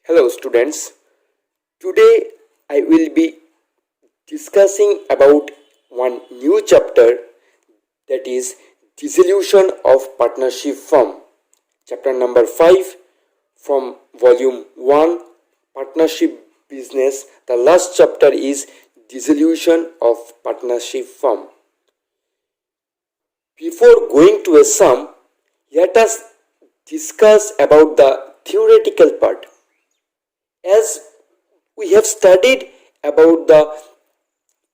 Hello students, today I will be discussing about one new chapter, that is Dissolution of Partnership Firm, chapter number 5 from volume 1, Partnership Business. The last chapter is Dissolution of Partnership Firm. Before going to a sum, let us discuss about the theoretical part. As we have studied about the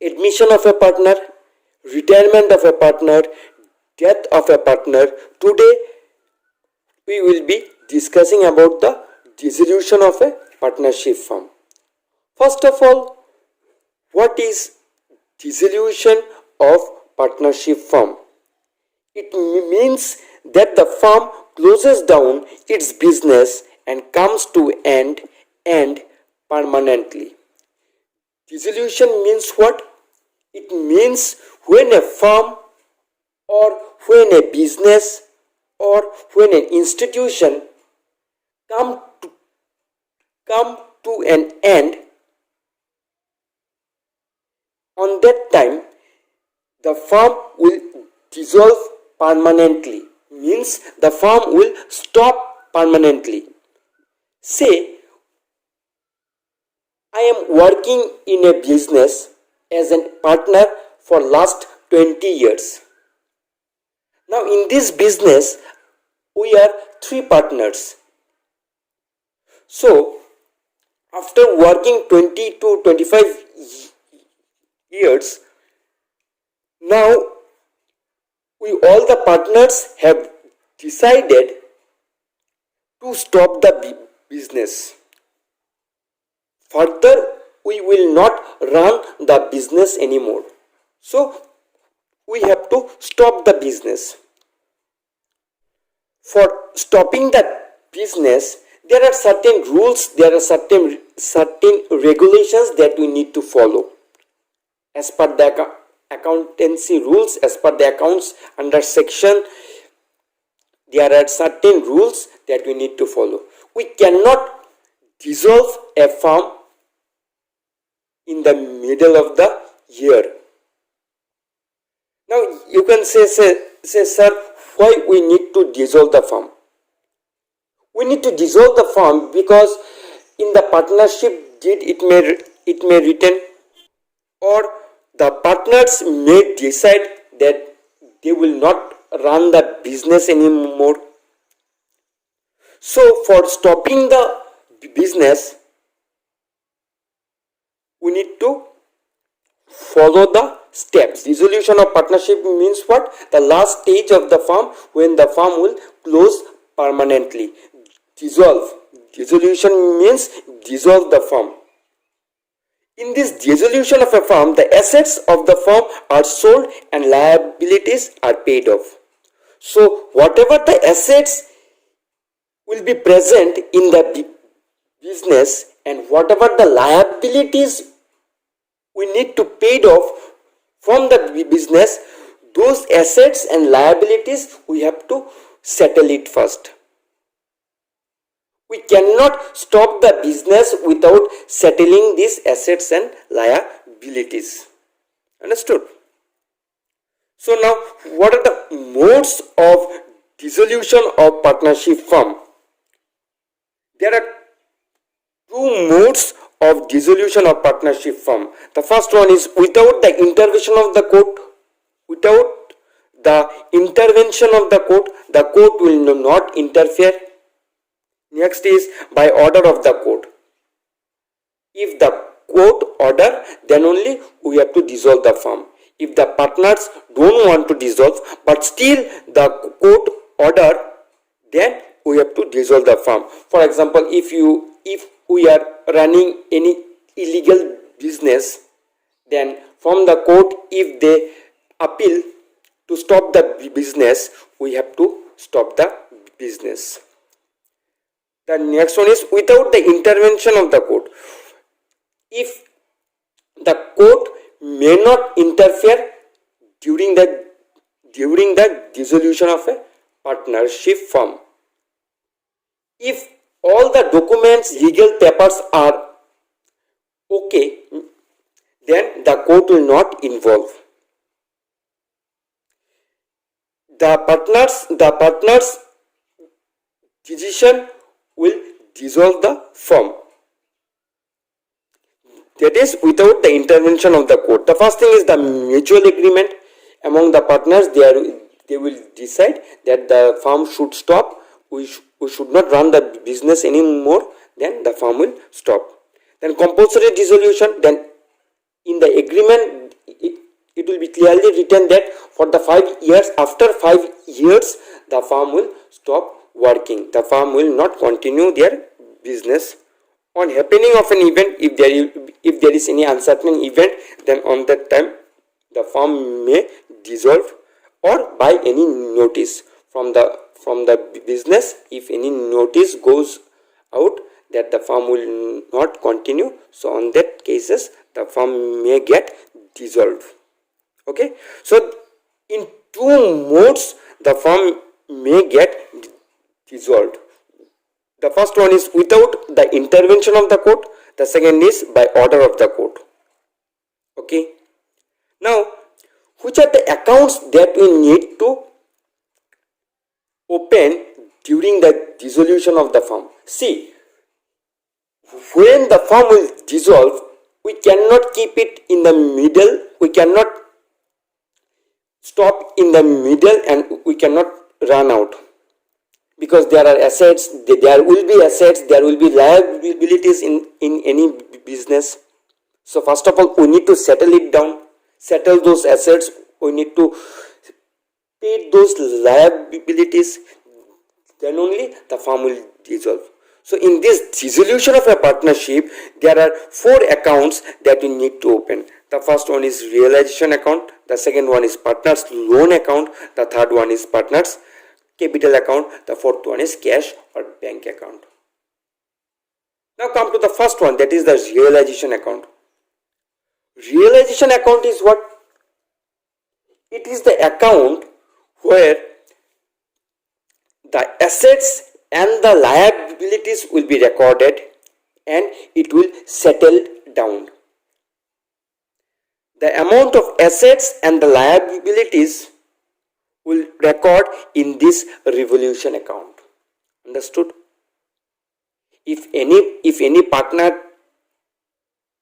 admission of a partner, retirement of a partner, death of a partner, today we will be discussing about the dissolution of a partnership firm. First of all, what is dissolution of partnership firm? It means that the firm closes down its business and comes to end permanently. Dissolution means what? It means when a firm or when a business or when an institution come to an end. On that time, the firm will dissolve permanently, means the firm will stop permanently. Say, I am working in a business as a partner for last 20 years. Now in this business, we are 3 partners. So, after working 20 to 25 years, now we all the partners have decided to stop the business. Further, we will not run the business anymore. So, we have to stop the business. For stopping the business, there are certain rules, there are certain regulations that we need to follow. As per the accountancy rules, as per the accounts under section, there are certain rules that we need to follow. We cannot dissolve a firm in the middle of the year. Now you can say sir, why we need to dissolve the firm? We need to dissolve the firm because in the partnership deed it may written, or the partners may decide that they will not run the business anymore. So for stopping the business, we need to follow the steps. Dissolution of partnership means what? The last stage of the firm, when the firm will close permanently. Dissolve. Dissolution means dissolve the firm. In this dissolution of a firm, the assets of the firm are sold and liabilities are paid off. So whatever the assets will be present in the business and whatever the liabilities we need to pay off from the business, those assets and liabilities we have to settle it first. We cannot stop the business without settling these assets and liabilities. Understood? So now, what are the modes of dissolution of partnership firm? There are 2 modes of dissolution of partnership firm. The first one is without the intervention of the court. Without the intervention of the court will not interfere. Next is by order of the court. If the court order, then only we have to dissolve the firm. If the partners don't want to dissolve, but still the court order, then we have to dissolve the firm. For example, if we are running any illegal business, then from the court, if they appeal to stop the business, we have to stop the business. The next one is without the intervention of the court. If the court may not interfere during the dissolution of a partnership firm. If all the documents, legal papers are okay, then the court will not involve. The partners decision will dissolve the firm. That is without the intervention of the court. The first thing is the mutual agreement among the partners. They will decide that the firm should stop. We should not run the business anymore. Then the firm will stop. Then compulsory dissolution. Then in the agreement it will be clearly written that for the 5 years, after 5 years, the firm will stop working. The firm will not continue their business. On happening of an event, if there is any uncertain event, then on that time the firm may dissolve, or by any notice from the business. If any notice goes out that the firm will not continue, so on that cases the firm may get dissolved. Okay, so in two modes the firm may get dissolved. The first one is without the intervention of the court. The second is by order of the court. Okay. Now, which are the accounts that we need to open during the dissolution of the firm? See, when the firm will dissolve, we cannot keep it in the middle. We cannot stop in the middle, and we cannot run out. Because there are assets, there will be assets, there will be liabilities in any business. So first of all, we need to settle it down, settle those assets, we need to pay those liabilities, then only the firm will dissolve. So in this dissolution of a partnership, there are 4 accounts that we need to open. The first one is realization account, the second one is partners loan account, the third one is partners capital account, the fourth one is cash or bank account. Now come to the first one, that is the realization account. Realization account is what? It is the account where the assets and the liabilities will be recorded and it will settle down. The amount of assets and the liabilities will record in this revolution account. Understood? If any partner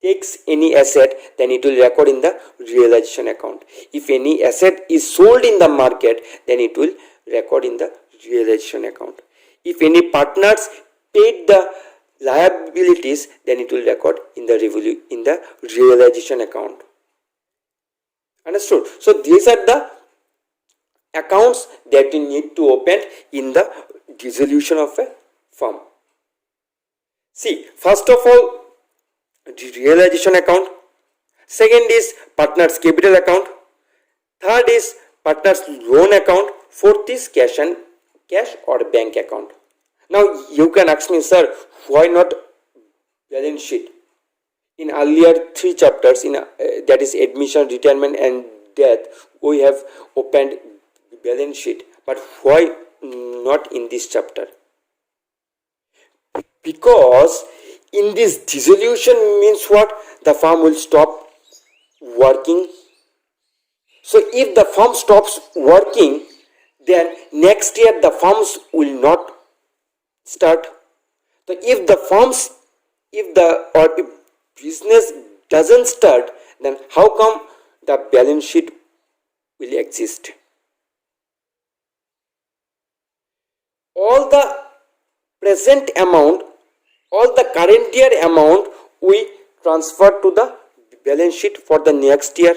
takes any asset, then it will record in the realization account. If any asset is sold in the market, then it will record in the realization account. If any partners paid the liabilities, then it will record in the realization account. Understood? So these are the accounts that you need to open in the dissolution of a firm. See, first of all, the realization account. Second is partners capital account. Third is partners loan account. Fourth is cash or bank account. Now you can ask me, sir, why not balance sheet? In earlier 3 chapters, that is admission, retirement and death, we have opened balance sheet, but why not in this chapter? Because in this dissolution means what? The firm will stop working. So if the firm stops working, then next year the firms will not start. So if business doesn't start, then how come the balance sheet will exist? All the present amount, all the current year amount we transfer to the balance sheet for the next year,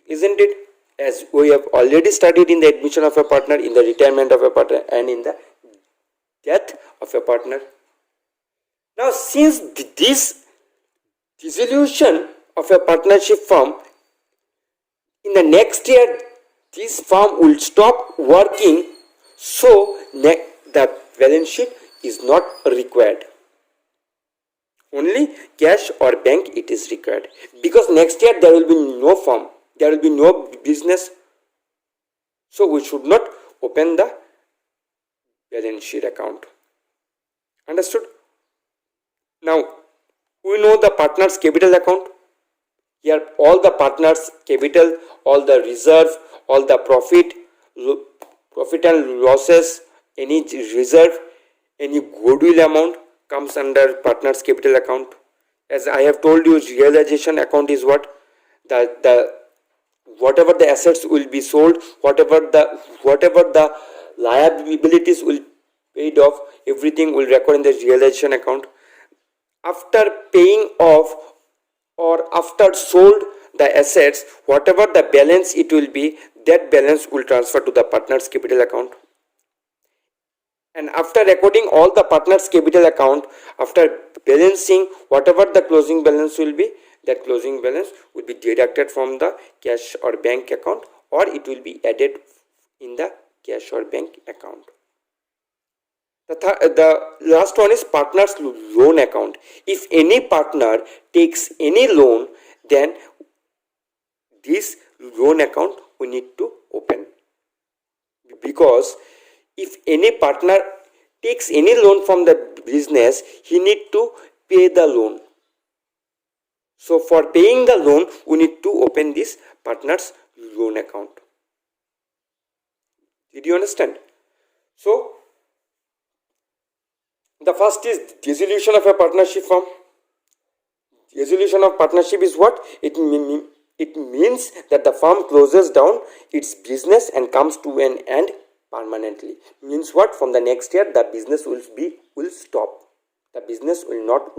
isn't it? As we have already studied in the admission of a partner, in the retirement of a partner and in the death of a partner. Now since this dissolution of a partnership firm, in the next year this firm will stop working, so the balance sheet is not required. Only cash or bank it is required, because next year there will be no firm, there will be no business, so we should not open the balance sheet account. Understood? Now we know the partners capital account. Here all the partners capital, all the reserve, all the profit and losses, any reserve, any goodwill amount comes under partners capital account. As I have told you, realization account is what? The whatever the assets will be sold, whatever the liabilities will paid off, everything will record in the realization account. After paying off or after sold the assets, whatever the balance it will be, that balance will transfer to the partners capital account. And after recording all the partners capital account, after balancing whatever the closing balance will be, that closing balance will be deducted from the cash or bank account, or it will be added in the cash or bank account. The last one is partners loan account. If any partner takes any loan, then this loan account we need to open, because if any partner takes any loan from the business, he need to pay the loan. So for paying the loan, we need to open this partners loan account. Did you understand? So the first is dissolution of a partnership firm. Dissolution of partnership is what? It means that the firm closes down its business and comes to an end permanently. Means what? From the next year the business will stop. The business will not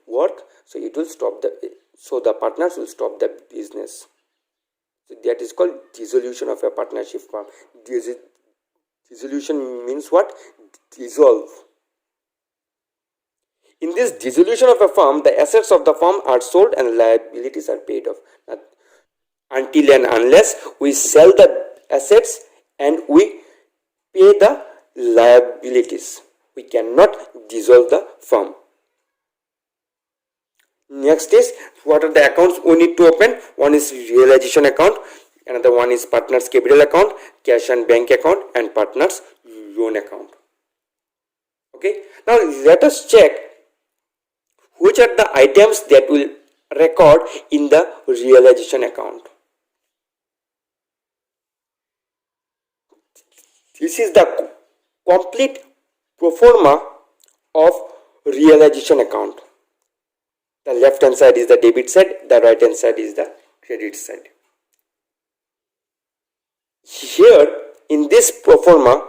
work, so it will stop the partners will stop the business. So that is called dissolution of a partnership firm. Dissolution means what? Dissolve. In this dissolution of a firm, the assets of the firm are sold and liabilities are paid off. Until and unless we sell the assets and we pay the liabilities, we cannot dissolve the firm. Next is, what are the accounts we need to open? One is realization account, another one is partners capital account, cash and bank account, and partners loan account. Okay, now let us check which are the items that will record in the realization account. This is the complete pro forma of realization account. The left hand side is the debit side, the right hand side is the credit side. Here in this pro forma,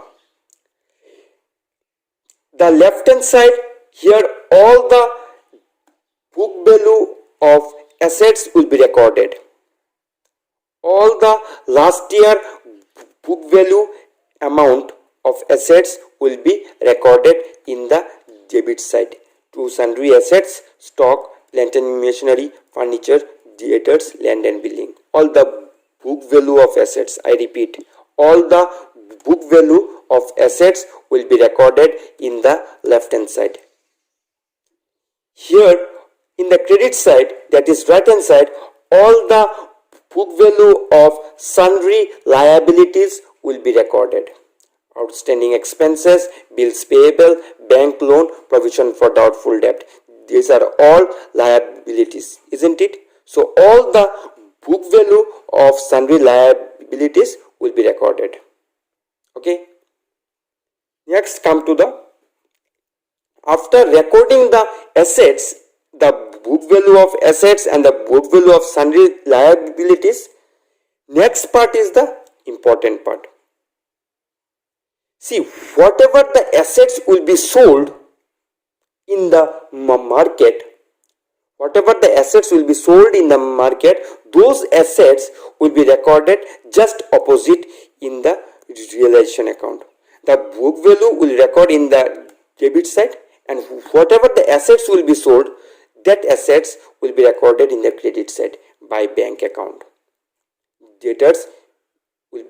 the left hand side, here all the book value of assets will be recorded. All the last year book value amount of assets will be recorded in the debit side. To sundry assets, stock, plant and machinery, furniture, debtors, land and building. All the book value of assets, I repeat, all the book value of assets will be recorded in the left hand side. Here in the credit side, that is right hand side, all the book value of sundry liabilities will be recorded. Outstanding expenses, bills payable, bank loan, provision for doubtful debt. These are all liabilities, isn't it? So all the book value of sundry liabilities will be recorded. Okay. Next, come to the, after recording the assets, the book value of assets and the book value of sundry liabilities, next part is the important part. See, whatever the assets will be sold in the market, whatever the assets will be sold in the market, those assets will be recorded just opposite in the realization account. The book value will record in the debit side, and whatever the assets will be sold, that assets will be recorded in the credit side by bank account. Debtors will,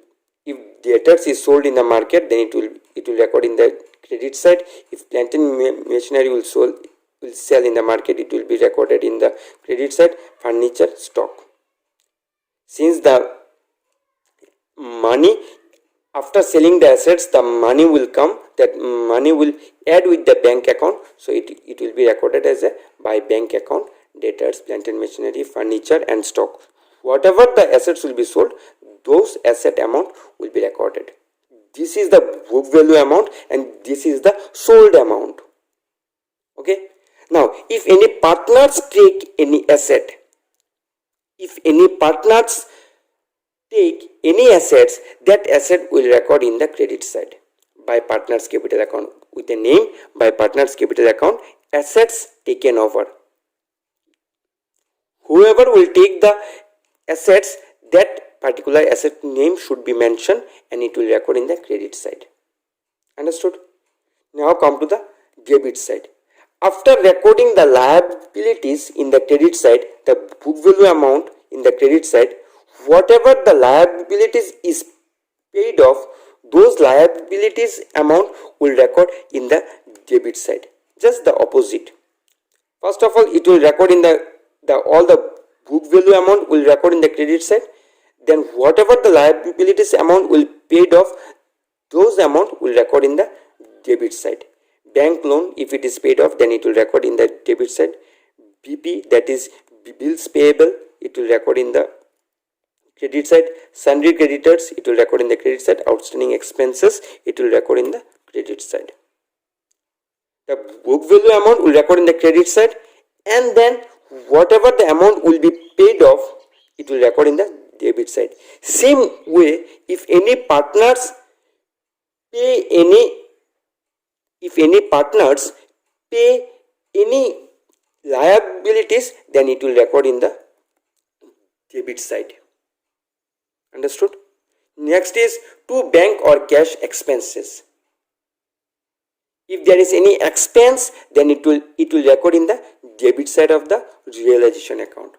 if debtors is sold in the market, then it will record in the credit side. If plant and machinery will sell in the market, it will be recorded in the credit side. Furniture, stock. Since the money after selling the assets, the money will come, that money will add with the bank account, so it will be recorded as a by bank account. Debtors, plant and machinery, furniture and stock, whatever the assets will be sold, those asset amount will be recorded. This is the book value amount and this is the sold amount. Okay. Now if any partners take any asset, if any partners take any assets, that asset will record in the credit side by partners capital account with a name by partners capital account, assets taken over. Whoever will take the assets, that particular asset name should be mentioned and it will record in the credit side. Understood? Now come to the debit side. After recording the liabilities in the credit side, the book value amount in the credit side, whatever the liabilities is paid off, those liabilities amount will record in the debit side. Just the opposite. First of all, it will record in the all the book value amount will record in the credit side. Then whatever the liabilities amount will paid off, those amount will record in the debit side. Bank loan, if it is paid off, then it will record in the debit side. BP, that is bills payable, it will record in the credit side. Sundry creditors, it will record in the credit side. Outstanding expenses, it will record in the credit side. The book value amount will record in the credit side, and then whatever the amount will be paid off, it will record in the debit side. Same way, if any partners pay any liabilities, then it will record in the debit side. Understood? Next is to bank or cash expenses. If there is any expense, then it will record in the debit side of the realization account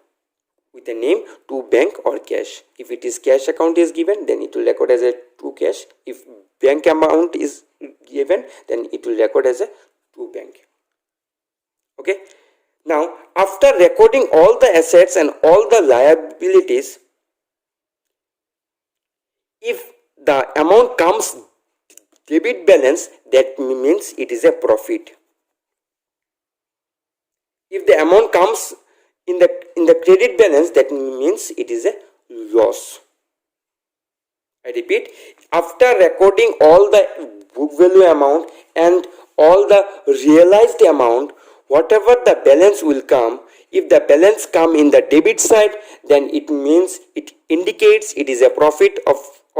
with the name to bank or cash. If it is cash account is given, then it will record as a to cash. If bank amount is given, then it will record as a to bank. Okay. Now after recording all the assets and all the liabilities, if the amount comes debit balance, that means it is a profit. If the amount comes in the credit balance, that means it is a loss. I repeat, after recording all the book value amount and all the realized amount, whatever the balance will come, if the balance come in the debit side, then it means it indicates it is a profit of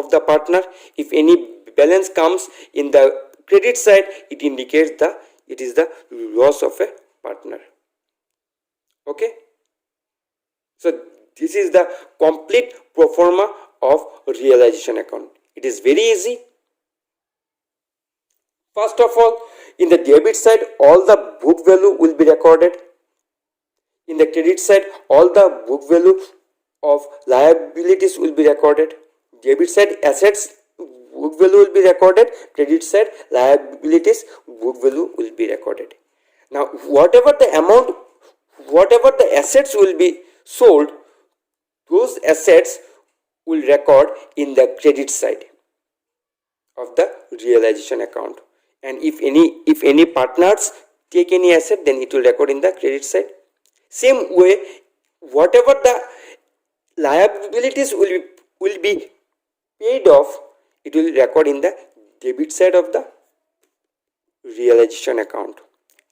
the partner. If any balance comes in the credit side, it indicates it is the loss of a partner. Okay. So this is the complete pro forma of realization account. It is very easy. First of all, in the debit side, all the book value will be recorded. In the credit side, all the book value of liabilities will be recorded. Debit side, assets book value will be recorded. Credit side, liabilities book value will be recorded. Now whatever the amount, whatever the assets will be sold, those assets will record in the credit side of the realization account. And if any partners take any asset, then it will record in the credit side. Same way, whatever the liabilities will be paid off, it will record in the debit side of the realization account.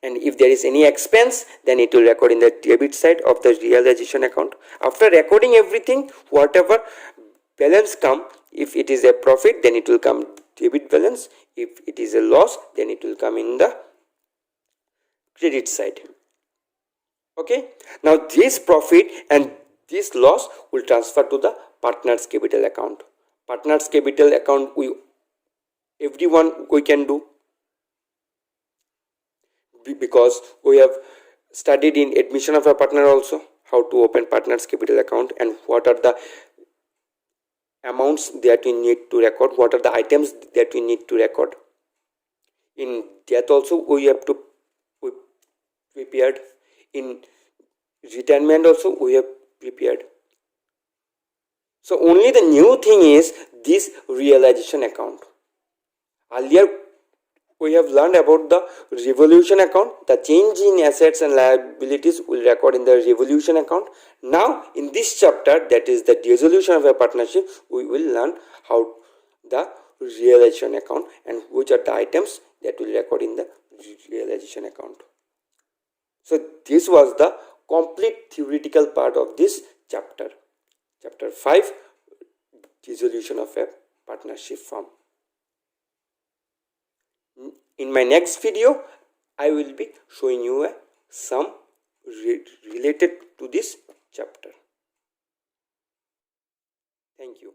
And if there is any expense, then it will record in the debit side of the realization account. After recording everything, whatever balance come, if it is a profit, then it will come debit balance. If it is a loss, then it will come in the credit side. Okay. Now this profit and this loss will transfer to the partners capital account. Partners capital account, everyone can do, because we have studied in admission of a partner also how to open partners capital account and what are the amounts that we need to record, what are the items that we need to record. In that also we have to prepared. In retirement also we have prepared. So only the new thing is this realization account. Earlier we have learned about the revolution account. The change in assets and liabilities will record in the revolution account. Now in this chapter, that is the dissolution of a partnership, we will learn how the realization account and which are the items that will record in the realization account. So this was the complete theoretical part of this chapter. Chapter 5, dissolution of a partnership firm. In my next video, I will be showing you a sum related to this chapter. Thank you.